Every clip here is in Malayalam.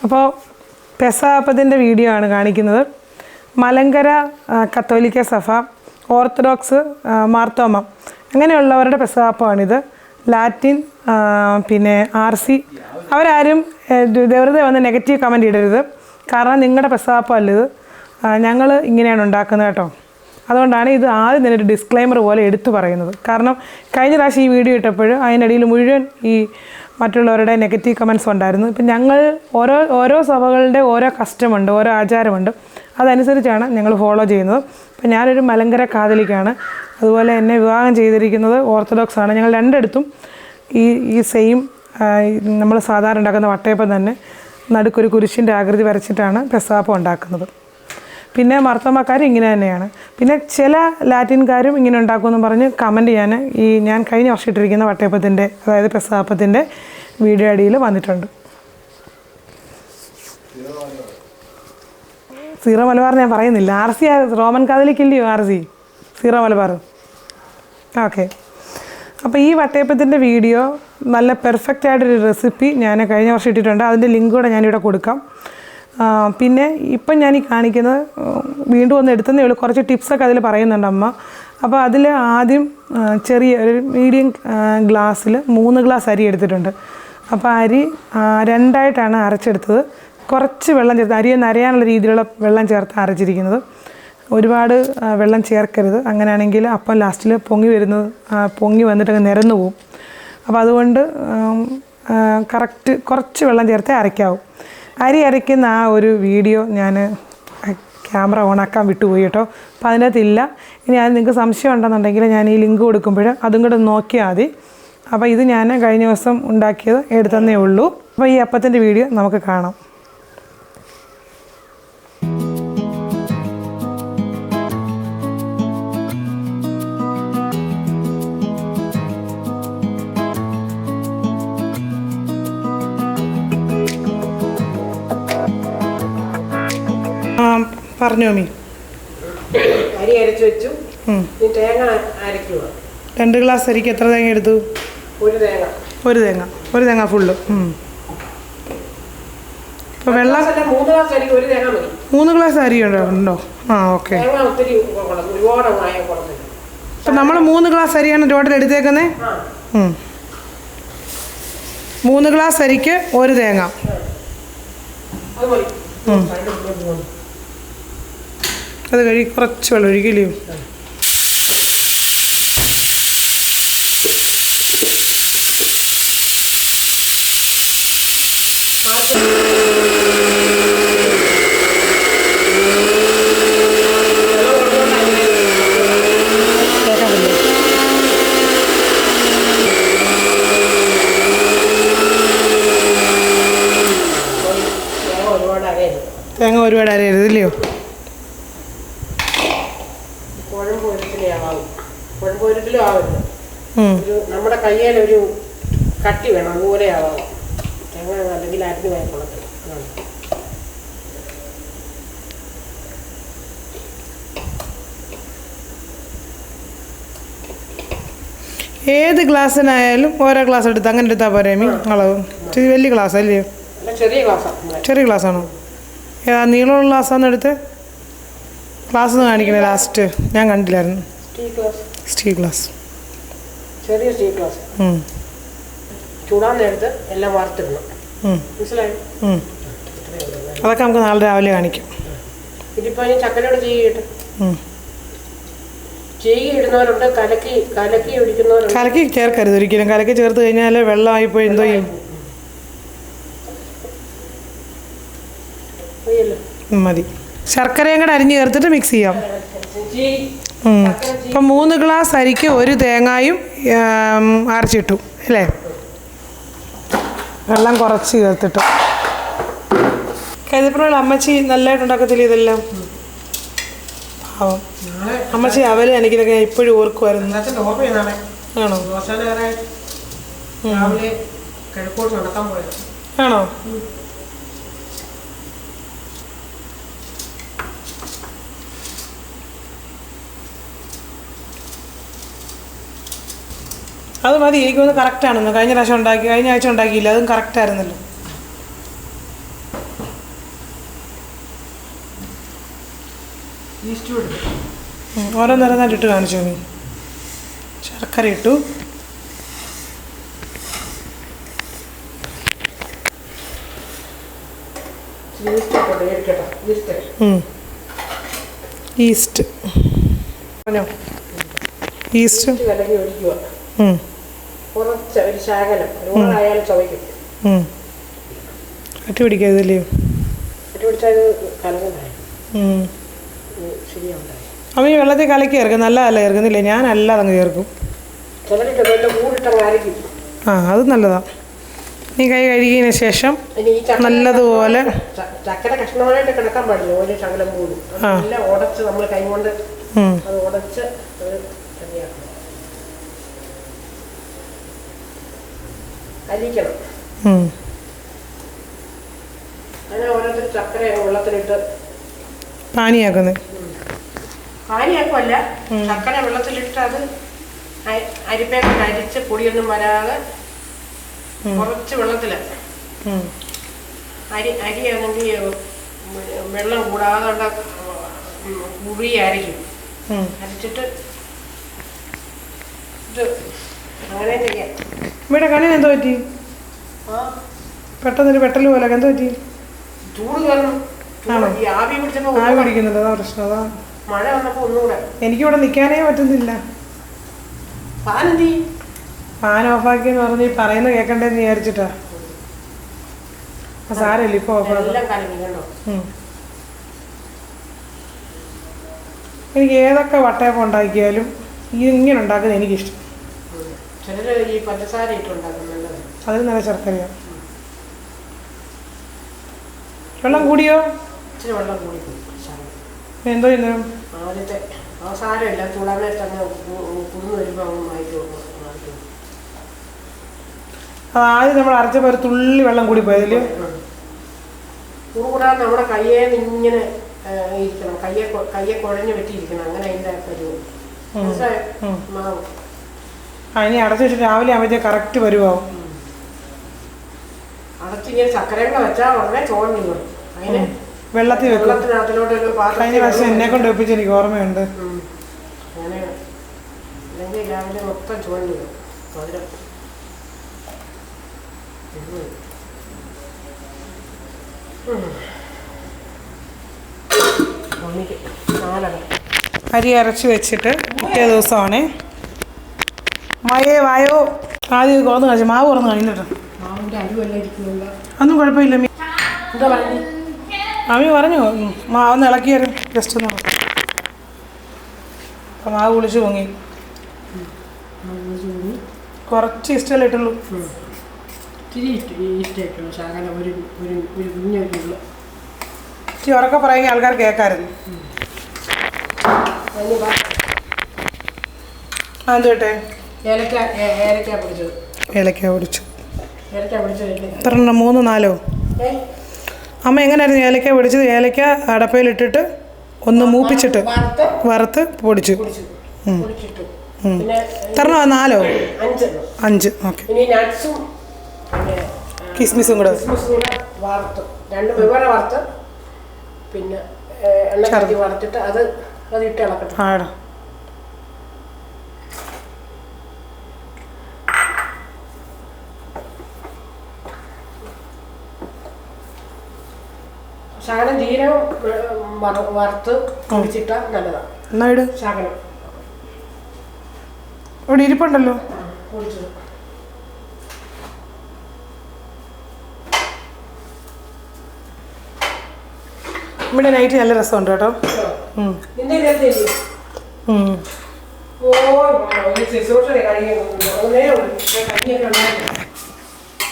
അപ്പോൾ പെസഹാപ്പത്തിൻ്റെ വീഡിയോ ആണ് കാണിക്കുന്നത്. മലങ്കര കത്തോലിക്ക സഭ, ഓർത്തഡോക്സ്, മാർത്തോമ അങ്ങനെയുള്ളവരുടെ പെസഹാപ്പമാണിത്. ലാറ്റിൻ, പിന്നെ RC അവരാരും വെറുതെ വന്ന് നെഗറ്റീവ് കമൻറ്റ് ഇടരുത്. കാരണം നിങ്ങളുടെ പെസഹാപ്പം അല്ലത്, ഞങ്ങൾ ഇങ്ങനെയാണ് ഉണ്ടാക്കുന്നത് കേട്ടോ. അതുകൊണ്ടാണ് ഇത് ആദ്യം തന്നെ ഒരു ഡിസ്ക്ലൈമർ പോലെ എടുത്തു പറയുന്നത്. കാരണം കഴിഞ്ഞ പ്രാവശ്യം ഈ വീഡിയോ ഇട്ടപ്പോൾ അതിനിടയിൽ മുഴുവൻ ഈ മറ്റുള്ളവരുടെ നെഗറ്റീവ് കമൻറ്റ്സ് ഉണ്ടായിരുന്നു. ഇപ്പം ഞങ്ങൾ ഓരോ സഭകളുടെ ഓരോ കസ്റ്റമുണ്ട്, ഓരോ ആചാരമുണ്ട്, അതനുസരിച്ചാണ് ഞങ്ങൾ ഫോളോ ചെയ്യുന്നത്. ഇപ്പം ഞാനൊരു മലങ്കര കാതലിക്കാണ്, അതുപോലെ എന്നെ വിവാഹം ചെയ്തിരിക്കുന്നത് ഓർത്തഡോക്സ് ആണ്. ഞങ്ങൾ രണ്ടിടത്തും ഈ സെയിം നമ്മൾ സാധാരണ ഉണ്ടാക്കുന്ന വട്ടയപ്പം തന്നെ നടുക്കൊരു കുരിശിൻ്റെ ആകൃതി വരച്ചിട്ടാണ് പെസഹാപ്പം ഉണ്ടാക്കുന്നത്. പിന്നെ മാർത്തോമാക്കാർ ഇങ്ങനെ തന്നെയാണ്. പിന്നെ ചില ലാറ്റിൻകാരും ഇങ്ങനെ ഉണ്ടാക്കുമെന്ന് പറഞ്ഞ് കമൻറ്റ് ഞാൻ കഴിഞ്ഞ വർഷം ഇട്ടിരിക്കുന്ന വട്ടയപ്പത്തിൻ്റെ, അതായത് പെസഹാപ്പത്തിൻ്റെ വീഡിയോ അടിയിൽ വന്നിട്ടുണ്ട്. സീറോ മലബാർ ഞാൻ പറയുന്നില്ല, RC റോമൻ കാതലിക്കില്ലയോ RC, സീറോ മലബാർ. ഓക്കെ, അപ്പോൾ ഈ വട്ടയപ്പത്തിൻ്റെ വീഡിയോ നല്ല പെർഫെക്റ്റ് ആയിട്ടൊരു റെസിപ്പി ഞാൻ കഴിഞ്ഞ വർഷം ഇട്ടിട്ടുണ്ട്. അതിൻ്റെ ലിങ്ക് കൂടെ ഞാനിവിടെ കൊടുക്കാം. പിന്നെ ഇപ്പം ഞാൻ ഈ കാണിക്കുന്നത് വീണ്ടും ഒന്ന് എടുത്തതേ ഉള്ളൂ. കുറച്ച് ടിപ്സൊക്കെ അതിൽ പറയുന്നുണ്ട് അമ്മ. അപ്പോൾ അതിൽ ആദ്യം ചെറിയ ഒരു മീഡിയം ഗ്ലാസ്സിൽ 3 ഗ്ലാസ് അരി എടുത്തിട്ടുണ്ട്. അപ്പോൾ അരി 2ആയിട്ടാണ് അരച്ചെടുത്തത്. കുറച്ച് വെള്ളം ചേർത്ത്, അരിയെ നരയാനുള്ള രീതിയിലുള്ള വെള്ളം ചേർത്ത് അരച്ചിരിക്കുന്നത്. ഒരുപാട് വെള്ളം ചേർക്കരുത്, അങ്ങനെയാണെങ്കിൽ അപ്പം ലാസ്റ്റിൽ പൊങ്ങി വന്നിട്ടങ്ങ് നിരന്നു പോവും. അപ്പോൾ അതുകൊണ്ട് കറക്റ്റ് കുറച്ച് വെള്ളം ചേർത്തേ അരയ്ക്കാവും. അരി അരയ്ക്കുന്ന ആ ഒരു വീഡിയോ ഞാൻ ക്യാമറ ഓണാക്കാൻ വിട്ടുപോയി കേട്ടോ. അപ്പോൾ അതിനകത്തില്ല. ഇനി അത് നിങ്ങൾക്ക് സംശയം ഉണ്ടെന്നുണ്ടെങ്കിൽ ഞാൻ ഈ ലിങ്ക് കൊടുക്കുമ്പോൾ അതും കൂടെ നോക്കിയാൽ മതി. അപ്പോൾ ഇത് ഞാൻ കഴിഞ്ഞ ദിവസം ഉണ്ടാക്കിയത് എടുത്തന്നേ ഉള്ളൂ. അപ്പോൾ ഈ അപ്പത്തിൻ്റെ വീഡിയോ നമുക്ക് കാണാം. പറഞ്ഞോ മീ. അരി അരച്ചു വെച്ചു, തേങ്ങ അരയ്ക്കുക. 2 ഗ്ലാസ് അരിക്ക് എത്ര തേങ്ങ എടുത്തു? ഒരു തേങ്ങ ഫുള്ള്. ഇപ്പോൾ വെള്ളം 3 ഗ്ലാസ് അരിക്ക് 1 തേങ്ങ മതി. 3 ഗ്ലാസ് അരി ഉണ്ടോ? ഓക്കെ. അപ്പം നമ്മൾ 3 ഗ്ലാസ് അരിയാണ് ടോട്ടൽ എടുത്തേക്കുന്നത്. 3 ഗ്ലാസ് അരിക്ക് 1 തേങ്ങ. അത് കഴുകി കുറച്ച് വെള്ളം ഒഴിക്കില്ലയോ? തേങ്ങ ഒരുപാട് അരയരുത് ഇല്ലയോ? നമ്മുടെ കയ്യിലൊരു കട്ടി വേണം, അതുപോലെ ആവാം. അല്ലെങ്കിൽ അരിഞ്ഞു പോയപ്പോഴത്തെ ഏത് ഗ്ലാസ്സിനായാലും ഓരോ ഗ്ലാസ് എടുത്ത് അങ്ങനെ എടുത്താൽ പോരെ മീ? അളവ് വലിയ ഗ്ലാസ് അല്ലയോ? ചെറിയ ഗ്ലാസ്സാണോ? നീളമുള്ള ഗ്ലാസ്സാന്ന് എടുത്ത് ഗ്ലാസ് ഒന്ന് കാണിക്കണേ. ലാസ്റ്റ് ഞാൻ കണ്ടില്ലായിരുന്നു. സ്റ്റീൽ ഗ്ലാസ്, ചെറിയ സ്റ്റീൽ ഗ്ലാസ്. ചൂടാൻ നേരത്ത് എല്ലാം വാർത്തിടണം, മനസ്സിലായോ? അതൊക്കെ നമുക്ക് നാളെ രാവിലെ കാണിക്കാം. ഇതിപ്പോൾ ഞാൻ ചക്കരയോട് ചെയ്യിട്ട് ഇടുന്നവരുണ്ട്, കലക്കി ഒഴിക്കുന്നവരുണ്ട്. കലക്കി ചേർക്കരുത് ഒരിക്കലും. കലക്കി ചേർത്ത് കഴിഞ്ഞാൽ വെള്ളമായിപ്പോയി എന്തോ ചെയ്യും. മതി. ശർക്കരയും കൂടെ അരിഞ്ഞ് ചേർത്തിട്ട് മിക്സ് ചെയ്യാം. ഇപ്പം 3 ഗ്ലാസ് അരിക്ക് 1 തേങ്ങയും അരച്ചിട്ടു അല്ലേ? വെള്ളം കുറച്ച് ചേർത്തിട്ടു. കരുതപ്പുറമുള്ള അമ്മച്ചി നല്ലതായിട്ട് ഉണ്ടാക്കത്തില്ല ഇതെല്ലാം. അമ്മച്ചി അവല് എനിക്കിതൊക്കെ ഇപ്പോഴും ഓർക്കുമായിരുന്നു. ആണോ? ആണോ? അത് മതി, എനിക്കൊന്ന് കറക്റ്റാണെന്ന്. കഴിഞ്ഞ ആഴ്ച ഉണ്ടാക്കിയില്ല, അതും കറക്റ്റായിരുന്നല്ലോ. ഈസ്റ്റ് ഇട്ടു. ഓരോന്നോരോന്നായിട്ട് കാണിച്ചു. നീ ശർക്കര ഇട്ടു. ഈസ്റ്റ് ഈസ്റ്റ് കലക്കി ഒഴിക്കുക. കുറച്ച് ഒരു ശകലം ആയാലും ചവയ്ക്കും. കട്ടി പിടിക്കാതല്ലേ? കട്ടി പിടിച്ചാൽ കലങ്ങുണ്ടായി ശരിയാവുണ്ടായി. അവൻ ഈ വെള്ളത്തിൽ കലക്കി ചേർക്കും. നല്ലതല്ല ചേർക്കുന്നില്ലേ? ഞാൻ അല്ലാതെ ചേർക്കും. ചിലരിട്ട് കൂടിട്ടങ്ങ് അരയ്ക്കും. അത് നല്ലതാണ്. നീ കൈ കഴുകിയതിന് ശേഷം നല്ലതുപോലെ ചക്കര കഷ്ണമായിട്ട് കിടക്കാൻ പാടില്ല. ഒരു ശകലം പോലും എല്ലാം ഉടച്ച് നമ്മൾ കൈ കൊണ്ട് അത് ഉടച്ച് ശരിയാക്കണം. അരിക്കണം. അങ്ങനെ ഓരോരുത്തർ ചക്കര വെള്ളത്തിലിട്ട് പാനിയാക്കുന്നത്. പാനിയാക്കുമല്ല, ചക്കര വെള്ളത്തിലിട്ട് അത് അരിപ്പയൊക്കെ അരിച്ച് പൊടിയൊന്നും വരാതെ കുറച്ച് വെള്ളത്തിലാണ്. അരിയാണെങ്കിൽ വെള്ളം കൂടാതെ കുറി അരയ്ക്കും. അരച്ചിട്ട് ഇത് അങ്ങനെ ചെയ്യാം. ഇവിടെ കണ്ണിന് എന്തോ പറ്റി? പെട്ടെന്നൊരു പെട്ടൽ പോലെ എന്തോ പറ്റി? ചൂട് കയറുന്നു. ആവി പിടിച്ചപ്പോൾ ആവി പിടിക്കുന്നുണ്ട്. അതാ പ്രശ്നം. അതാ മഴ വന്നപ്പോൾ ഒന്നുകൂടെ എനിക്കിവിടെ നിൽക്കാനേ പറ്റുന്നില്ല. ഫാൻ ഓഫാക്കിയെന്ന് പറഞ്ഞ് പറയുന്ന കേൾക്കണ്ടേന്ന് വിചാരിച്ചിട്ടാ. സാരമില്ല, ഇപ്പൊ എനിക്ക് ഏതൊക്കെ വട്ടയപ്പം ഉണ്ടാക്കിയാലും ഇങ്ങനെ ഉണ്ടാക്കുന്നത് എനിക്കിഷ്ടം. അതിൽ നല്ല ശർക്കരയാണ്. വെള്ളം കൂടിയോ? വെള്ളം കൂടി എന്തോ ചെയ്യുന്നു? ആദ്യത്തെ അവസാനമില്ല, ചൂടാതെ തന്നെ കുന്നു വരുമ്പോൾ അങ്ങ് മാറ്റി കൊടുക്കും. ആദ്യം നമ്മൾ അരച്ചപ്പോൾ ഒരു തുള്ളി വെള്ളം കൂടി പോയതില് കൂടാതെ നമ്മുടെ കയ്യേന്ന് ഇങ്ങനെ ഇരിക്കണം. കയ്യെ കുഴഞ്ഞു വെട്ടിയിരിക്കണം. അങ്ങനെ അതിൻ്റെ പരുവം മാവ്. ഇനി അടച്ചു വെച്ചിട്ട് രാവിലെ ആവുമ്പോഴത്തേക്ക് കറക്റ്റ് വരുവാവും. അടച്ചിങ്ങനെ ചക്കരകളെ വെച്ചാൽ ഉടനെ ചോളം വീഴും. അതിന് വെള്ളത്തിൽ വെള്ളത്തിനകത്തിലോട്ടൊരു പാത്രം. കഴിഞ്ഞ പ്രാവശ്യം എന്നെ കൊണ്ട് ഒപ്പിച്ച് എനിക്ക് ഓർമ്മയുണ്ട്. അങ്ങനെ അല്ലെങ്കിൽ രാവിലെ മൊത്തം ചോളം വീഴും. മധുരം അരി അരച്ച് വെച്ചിട്ട് പിറ്റേ ദിവസമാണ് വായോ ആദ്യം തുറന്ന് കാണിച്ചു. മാവ് തുറന്ന് കാണിട്ടോ. മാവിൻ്റെ അരിവെല്ലാം ഇരിക്കുന്നില്ല. ഒന്നും കുഴപ്പമില്ല. എന്താ പറഞ്ഞു? മാമി പറഞ്ഞു മാവൊന്ന് ഇളക്കിയാലും ജസ്റ്റ് ഒന്ന്. അപ്പം മാവ് കുളിച്ച് പൊങ്ങി. കുറച്ച് ഇഷ്ടമല്ലേ ഇട്ടുള്ളൂ. ഇഷ്ടമായിട്ടുള്ളൂ. ശകലം ഒരു കുഞ്ഞൊരു ഇച്ചിരി ഉറക്കെ പറയുമെങ്കിൽ ആൾക്കാർ കേൾക്കാമായിരുന്നു. എന്ത് കേട്ടെ? ഏലക്ക പൊടിച്ചത്. ഏലക്ക പൊടിച്ചു. ഏലക്ക പൊടിച്ചത് എത്ര എണ്ണം? 3 4? അമ്മ എങ്ങനെയായിരുന്നു ഏലക്ക പൊടിച്ചത്? ഏലക്ക അടപ്പയിലിട്ടിട്ട് ഒന്ന് മൂപ്പിച്ചിട്ട് വറുത്ത് പൊടിച്ചു. എത്ര 4? 5. ഓക്കെ. കിസ്മിസും കൂടെ വറുത്ത് 2 വെവ്വേറെ വറുത്ത് പിന്നെ എണ്ണ കത്തി വറുത്തിട്ട് അത് ഇട്ട് ഇളക്കട്ടെ. ആടാ ശകലം ജീരകം വറുത്ത് പൊടിച്ചിട്ടാ നല്ലതാണ്. എന്നാ ഇട്. ശകലം ഇവിടെ ഇരിപ്പുണ്ടല്ലോ. പൊടിച്ചത് ഇവിടെ നൈറ്റ് നല്ല രസമുണ്ട് കേട്ടോ.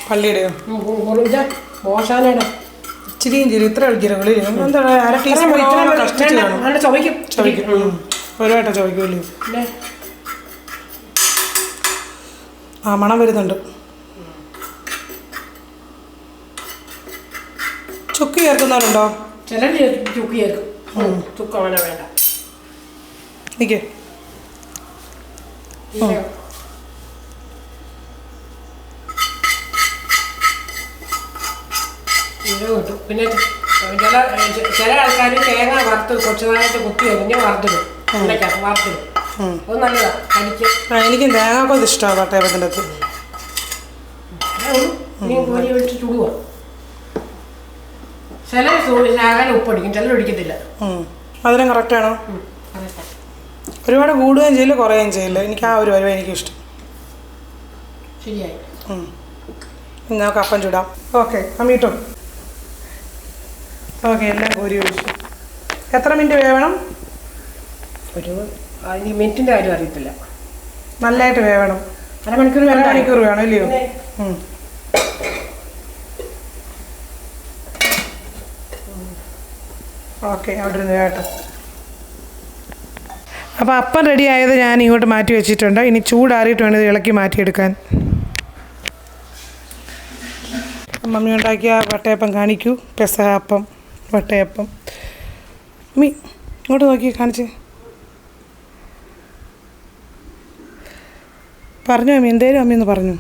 പള്ളിയുടെയോ? ഇച്ചിരിയും ചിരി ഇത്ര കളിക്കരുത്. എന്താണ് 1/2 ടീസ്പൂൺ കഷ്ടിച്ച് കാണും. ചവയ്ക്കും. ഒരുപായിട്ട് ചവയ്ക്കുമല്ലോ. ആ മണം വരുന്നുണ്ട്. ചുക്ക് ചേർക്കുന്നവരുണ്ടോ? ചിലർ ചുക്ക് ചേർക്കും. ചുക്ക് അങ്ങനെ വേണ്ട. നിൽക്കേ കിട്ടും. പിന്നെ ചില ആൾക്കാർ തേങ്ങ വറുത്ത് കൊച്ചുനായിട്ട് കുത്തി കഴിഞ്ഞ് വറുത്തിടും വറുത്തിടും. അത് നല്ലതാണ് കഴിക്കാൻ. എനിക്കും തേങ്ങാക്കൊത് ഇഷ്ടമാണ് വട്ടയപ്പത്തിൻ്റെ അകത്ത്. ഇനി കോരി വെച്ച് ചുടുക. ചില ശാഖല ഉപ്പടിക്കും, ചിലർ ഒടിക്കത്തില്ല. അതിനും കറക്റ്റാണോ? ഒരുപാട് കൂടുകയും ചെയ്യില്ല കുറയുകയും ചെയ്യില്ല. എനിക്ക് ആ ഒരു വരവ് എനിക്കിഷ്ടം. ശരിയായി. നമുക്ക് അപ്പം ചൂടാം. ഓക്കെ അമ്മീട്ടോ. ഓക്കെ എല്ലാം കോരി ഒഴിച്ചു. എത്ര മിനിറ്റ് വേവണം? ഒരു മിനിറ്റിൻ്റെ കാര്യം അറിയത്തില്ല. നല്ലതായിട്ട് വേവണം. അരമണിക്കൂർ വേണം അല്ലയോ? ഓക്കെ അവിടെ ഇരുന്ന് കേട്ടോ. അപ്പോൾ അപ്പം റെഡി ആയത് ഞാൻ ഇങ്ങോട്ട് മാറ്റി വെച്ചിട്ടുണ്ട്. ഇനി ചൂടാറിയിട്ട് വേണം ഇത് ഇളക്കി മാറ്റിയെടുക്കാൻ. മമ്മി ഉണ്ടാക്കിയ വട്ടയപ്പം കാണിക്കൂ. പെസഹാപ്പം വട്ടയപ്പം. മമ്മി ഇങ്ങോട്ട് നോക്കി കാണിച്ച് പറഞ്ഞു. മമ്മി എന്തേലും അമ്മയൊന്ന് പറഞ്ഞു.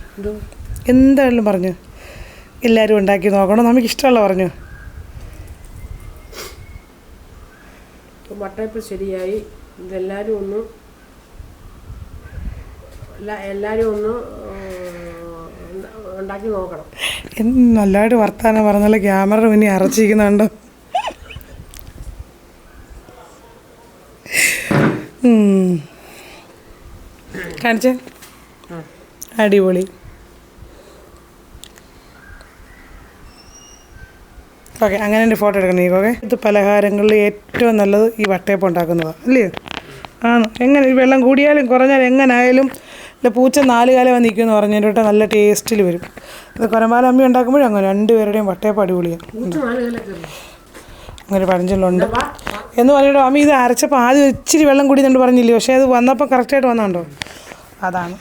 എന്തായാലും പറഞ്ഞു. എല്ലാവരും ഉണ്ടാക്കി നോക്കണം, നമുക്കിഷ്ടമുള്ള പറഞ്ഞു. വട്ടയപ്പം ശരിയായി. ഇതെല്ലാവരും ഒന്ന് ഉണ്ടാക്കി നോക്കണം. നല്ലതായിട്ട് വർത്താനം പറഞ്ഞാൽ ക്യാമറ മുന്നിൽ അരച്ചിരിക്കുന്നുണ്ടോ? കാണിച്ചേ. അടിപൊളി. ഓക്കെ അങ്ങനെ എൻ്റെ ഫോട്ടോ എടുക്കണം. ഓക്കെ ഇത് പലഹാരങ്ങളിൽ ഏറ്റവും നല്ലത് ഈ വട്ടയപ്പം ഉണ്ടാക്കുന്നതാണ് അല്ലേ? ആണ്. എങ്ങനെ വെള്ളം കൂടിയാലും കുറഞ്ഞാലും എങ്ങനായാലും പൂച്ച 4 കാലം വന്ന് നിൽക്കുമെന്ന് പറഞ്ഞതിൻ്റെ നല്ല ടേസ്റ്റിൽ വരും. ഇത് കൊരമ്പാല അമ്മി ഉണ്ടാക്കുമ്പോഴും അങ്ങനെ 2 പേരുടെയും വട്ടയപ്പം അടിപൊളിയാണ്. അങ്ങനെ പഴഞ്ചൊല്ലുണ്ട് എന്ന് പറഞ്ഞിട്ടോ. അമ്മി ഇത് അരച്ചപ്പോൾ ആദ്യം ഇച്ചിരി വെള്ളം കൂടി എന്നുണ്ട് പറഞ്ഞില്ലേ, പക്ഷേ അത് വന്നപ്പോൾ കറക്റ്റായിട്ട് വന്നതുണ്ടോ? അതാണ്.